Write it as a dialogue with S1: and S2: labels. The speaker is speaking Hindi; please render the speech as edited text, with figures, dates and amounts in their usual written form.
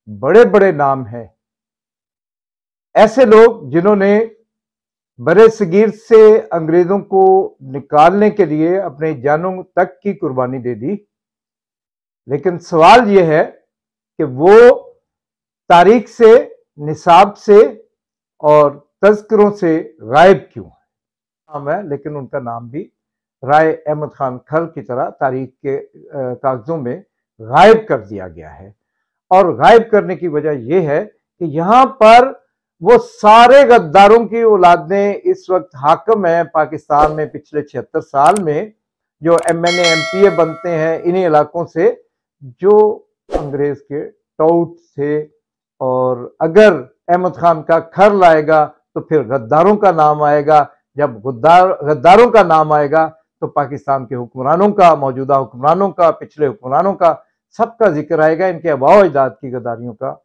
S1: बड़े बड़े नाम हैं, ऐसे लोग जिन्होंने बरे सगीर से अंग्रेजों को निकालने के लिए अपने जानों तक की कुर्बानी दे दी। लेकिन सवाल यह है कि वो तारीख से, निसाब से और तज़किरों से गायब क्यों है? नाम है, लेकिन उनका नाम भी राय अहमद खान खर की तरह तारीख के कागजों में गायब कर दिया गया है। और गायब करने की वजह यह है कि यहां पर वो सारे गद्दारों की औलादें इस वक्त हाकिम है पाकिस्तान में। पिछले 76 साल में जो एमएनए एमपीए बनते हैं इन्हीं इलाकों से, जो अंग्रेज के टाउट थे। और अगर अहमद खान का खर लाएगा तो फिर गद्दारों का नाम आएगा। जब गद्दारों का नाम आएगा तो पाकिस्तान के हुक्मरानों का, मौजूदा हुक्मरानों का, पिछले हुक्मरानों का, सबका जिक्र आएगा। इनके आबाओ अजदाद की गद्दारियों का